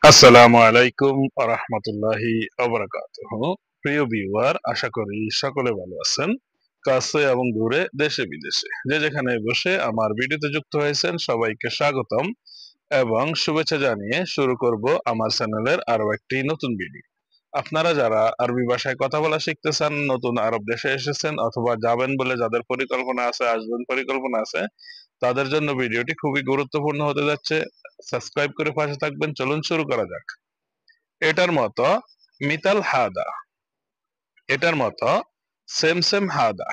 আসসালামু আলাইকুম ওয়া রাহমাতুল্লাহি ওয়া বারাকাতুহু। প্রিয় ভিউয়ার, আশা করি সকলে ভালো আছেন। কাছে এবং দূরে, দেশে বিদেশে যে যেখানে বসে আমার ভিডিওতে যুক্ত হয়েছেন সবাইকে স্বাগতম এবং শুভেচ্ছা জানিয়ে শুরু করব আমার চ্যানেলের আরো একটি নতুন ভিডিও। আপনারা যারা আরবি ভাষায় কথা বলা শিখতে চান, নতুন আরব দেশে এসেছেন অথবা যাবেন বলে যাদের পরিকল্পনা আছে, আসবেন পরিকল্পনা আছে, তাদের জন্য ভিডিওটি খুবই গুরুত্বপূর্ণ হতে যাচ্ছে। সাবস্ক্রাইব করে পাশে থাকবেন। চলুন শুরু করা যাক। এটার মতো মিতাল হাদা, এটার মতো সেম সেম হাদা,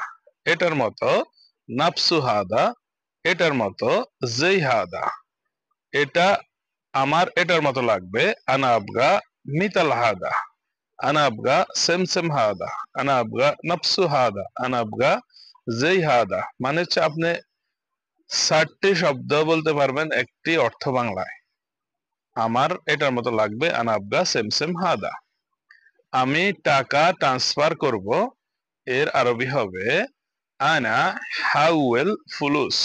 এটার মতো নাফসু হাদা, এটার মতো যেই হাদা। এটা আমার এটার মতো লাগবে। আনা আবগা মিতাল হাদা, আনা আবগা সেম সেম হাদা, আনা আবগা নাফসু হাদা, আনা আবগা যেই হাদা। মানে হচ্ছে আপনি 60টি শব্দ বলতে পারবেন একটি অর্থ বাংলায়। আমার এটার মতো লাগবে আনা আবগা সেম সেম হাদা। আমি টাকা ট্রান্সফার করব, এর আরবি হবে আনা হাউল ফুলুস।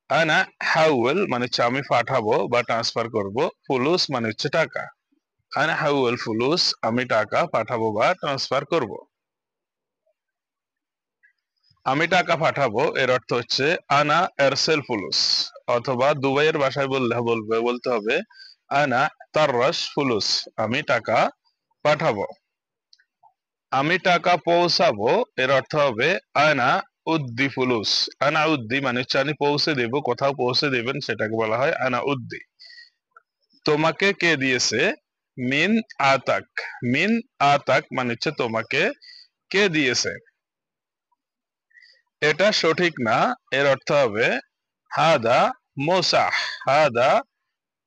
আনা হাউল মানে হচ্ছে আমি পাঠাবো বা ট্রান্সফার করব, ফুলুস মানে হচ্ছে টাকা। আনা হাউল ফুলুস, আমি টাকা পাঠাবো বা ট্রান্সফার করব। আমি টাকা পাঠাবো এর অর্থ হচ্ছে আনা এরসেল ফুলুস, অথবা দুবাইয়ের ভাষায় বলতে হবে আনা তাররাস ফুলুস, আমি টাকা পাঠাবো। আমি টাকা পৌঁছাবো এর অর্থ হবে আনা উদ্দি ফুলুস। আনা উদ্দি মানে হচ্ছে আমি পৌঁছে দেব, কোথাও পৌঁছে দেবেন সেটাকে বলা হয় আনা উদ্দি। তোমাকে কে দিয়েছে? মিন আতাক। মিন আতাক মানে হচ্ছে তোমাকে কে দিয়েছে। এটা সঠিক না, এর অর্থ হবে হাদা মোসাহ। হাদা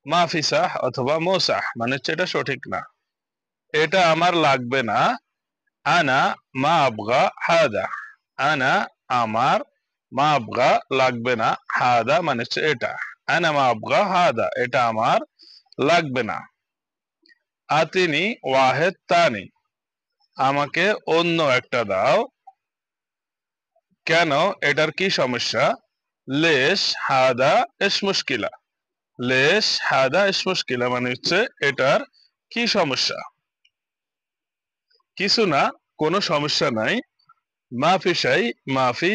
মাফিসাহ অথবা মোসাহ মানে হচ্ছে এটা সঠিক না। এটা আমার লাগবে না। আনা মা আবগা হাদা। আনা আমার, মা আবগা লাগবে না, হাদা মানে হচ্ছে এটা। আনা মা আবগা হাদা, এটা আমার লাগবে না। আতিনি ওয়াহেদ তানি, আমাকে অন্য একটা দাও। কেন? এটার কি সমস্যা? লেশ হাদা এস মুশকিলা। লেশ হাদা এস মুশকিলা মানে হচ্ছে এটার কি সমস্যা। কিছু না, কোনো সমস্যা নাই। মাফি শাই মাফি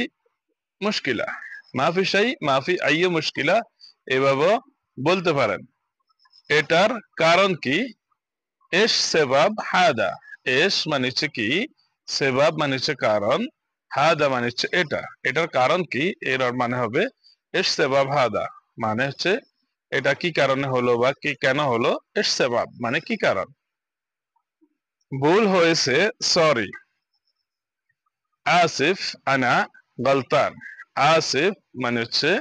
মুশকিলা। মাফি শাই মাফি আইয়ু মুশকিলা, এভাবে বলতে পারেন। এটার কারণ কি? এস সেবাব হাদা। এস মানে হচ্ছে কি, সেবাব মানে হচ্ছে কারণ, হাদা মানে হচ্ছে এটা। এটার কারণ কি? এর মানে হবে এস সেবাব হাদা, মানে হচ্ছে এটা কি কারণে হলো বা কি কেন হলো। এস সেবাব মানে কি কারণ। ভুল হয়েছে, সরি। আসিফ আনা গলতান। আসিফ মানে হচ্ছে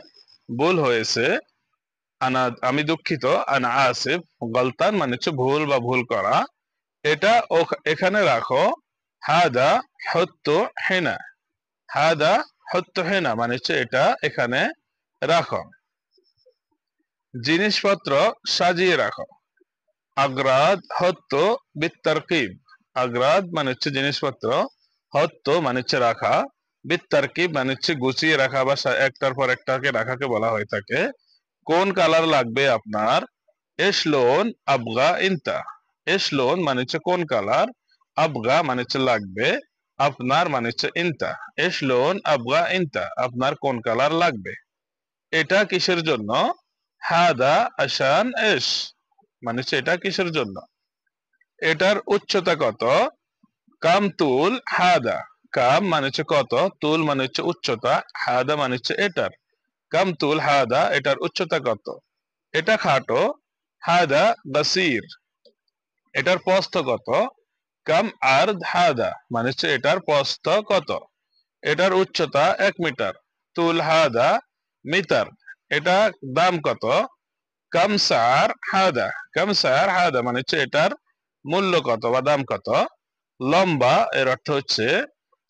ভুল হয়েছে, আনা আমি দুঃখিত, আনা আসিফ গলতান মানে হচ্ছে ভুল বা ভুল করা। এটা এখানে রাখো। হাদা হত্য হেনা। হাদা হত্য হেনা মানে হচ্ছে এটা এখানে রাখো। জিনিসপত্র সাজিয়ে রাখো। আগ্রাদ হত্য বিত্তারকিব। আগ্রাদ মানে হচ্ছে জিনিসপত্র, হত্য মানে হচ্ছে রাখা, বিত্তারকিব মানে হচ্ছে গুছিয়ে রাখা বা একটার পর একটাকে রাখাকে বলা হয়ে থাকে। কোন কালার লাগবে আপনার? এশলোন আবগা ইনতা। এশলোন মানে হচ্ছে কোন কালার, আবগা মানে হচ্ছে লাগবে, আপনার মানে হচ্ছে ইনতা। এশলোন আবগা ইনতা, আপনার কোন কালার লাগবে। এটা কিসের জন্য? হাদা আশান এশ মানে হচ্ছে এটা কিসের জন্য। এটার উচ্চতা কত? কাম তুল হাদা। কাম মানে হচ্ছে কত, তুল মানে হচ্ছে উচ্চতা, হাদা মানে হচ্ছে এটার। কাম তুল হাদা, এটার উচ্চতা কত। এটা খাটো, হাদা বাসির। এটার প্রস্থ কত? কাম আর্দ হাদা মানে হচ্ছে এটার প্রস্থ কত। এটার উচ্চতা 1 মিটার। তুল হাদা মিটার। এটা দাম কত? কাম সার হাদা। কাম সার হাদা মানে হচ্ছে এটার মূল্য কত বা দাম কত। লম্বা এর অর্থ হচ্ছে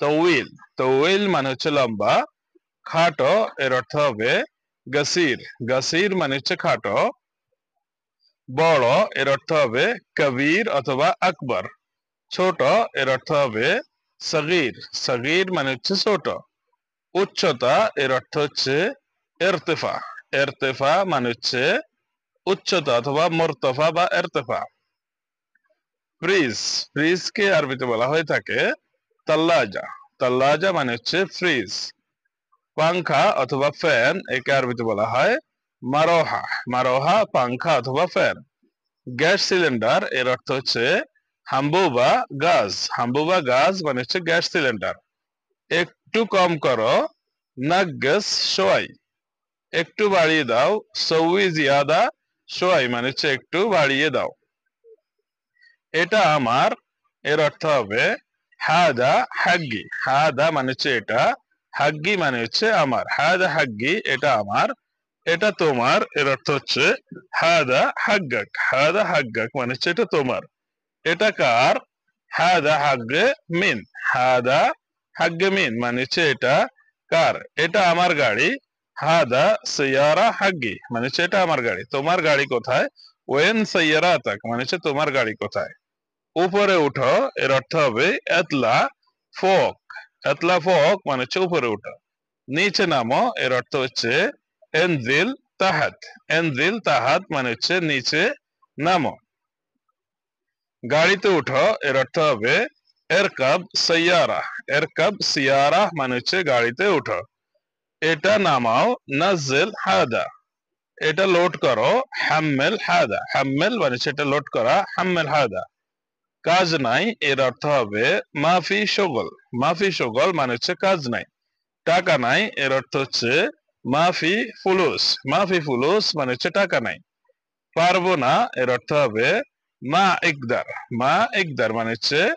তউইল। তউইল মানে হচ্ছে লম্বা। খাটো এর অর্থ হবে গাসির। গাসির মানে হচ্ছে খাটো। বড় এর অর্থ হবে কবির অথবা আকবর। ছোট এর অর্থ হবে সগীর। সগীর মানে হচ্ছে ছোট। উচ্চতা এর অর্থ হচ্ছে ইরতিফা। ইরতিফা মানে হচ্ছে উচ্চতা অথবা মুরতাফা বা ইরতিফা। ফ্রিজ, ফ্রিজকে আরবিতে বলা হয়ে থাকে তাল্লাজা। তাল্লাজা মানে হচ্ছে ফ্রিজ। পাংখা অথবা ফ্যান, একে আরবিতে বলা হয় মারোহা। মারোহা পাংখা অথবা ফ্যান। গ্যাস সিলিন্ডার, এর অর্থ হচ্ছে হাম্বুবা গাজ। হাম্বুবা গাজ মানে হচ্ছে গ্যাস সিলিন্ডার। একটু কম করো, নাগ্গাস শোয়াই। একটু বাড়িয়ে দাও, সউই জিয়াদা শোয়াই মানে হচ্ছে একটু বাড়িয়ে দাও। এটা আমার, এর অর্থ হবে হাদা হাগ্গি। হাদা মানে হচ্ছে এটা, হাগ্গি মানে হচ্ছে আমার। হাদা হাগ্গি, এটা আমার। এটা তোমার, এর অর্থ হচ্ছে হাদা হাগ্গাক। হাদা হাগ্গাক মানে হচ্ছে এটা তোমার। এটা কার? হাদা হাগ্গে মিন। হাদা হাগ্গে মিন মানে হচ্ছে এটা কার? এটা আমার গাড়ি। হাদা সাইয়ারা হাগ্গি মানে হচ্ছে এটা আমার গাড়ি। তোমার গাড়ি কোথায়? ওয়েন সাইয়ারাতাক মানে হচ্ছে তোমার গাড়ি কোথায়। উপরে উঠো, এর অর্থ হবে এতলা ফোক। এতলা ফোক মানে হচ্ছে উপরে উঠো। নিচে নামো, এর অর্থ হচ্ছে এনজিল তাহাত। এনজিল তাহাত মানে হচ্ছে নিচে নামো। গাড়িতে উঠো, এর অর্থ হবে এরকাব সাইয়ারা। এরকাব সিয়ারা মানে হচ্ছে গাড়িতে উঠো। এটা নামাও, নাজ্জিল হাদা। এটা লোড করো, হাম্মেল হাদা। হাম্মেল মানে হচ্ছে এটা লোড করা, হাম্মেল হাদা। কাজ নাই, এর অর্থ হবে মাফি শগল। মাফি শগল মানে হচ্ছে কাজ নাই। টাকা নাই, এর অর্থ হচ্ছে মাফি ফুলুস। মাফি ফুলুস মানে হচ্ছে টাকা নাই। পারবো না, এর অর্থ হবে মা ইকদার। মা ইকদার মানে হচ্ছে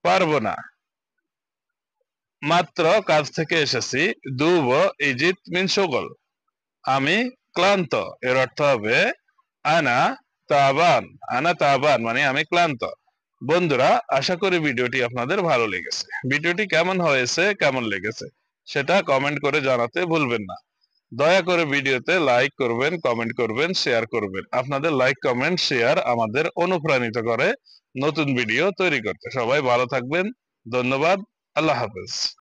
পারবো না। মাত্র কাজ থেকে এসেছি, দুব ইজিত মিন শগল। আমি ক্লান্ত, এর অর্থ হবে আনা তাবান। আনা তাবান মানে আমি ক্লান্ত। বন্ধুরা, আশা করি ভিডিওটি আপনাদের ভালো লেগেছে। ভিডিওটি কেমন হয়েছে, কেমন লেগেছে সেটা কমেন্ট করে জানাতে ভুলবেন না। দয়া করে ভিডিওতে লাইক করবেন, কমেন্ট করবেন, শেয়ার করবেন। আপনাদের লাইক, কমেন্ট, শেয়ার আমাদের অনুপ্রাণিত করে নতুন ভিডিও তৈরি করতে। সবাই ভালো থাকবেন। ধন্যবাদ। আল্লাহ হাফেজ।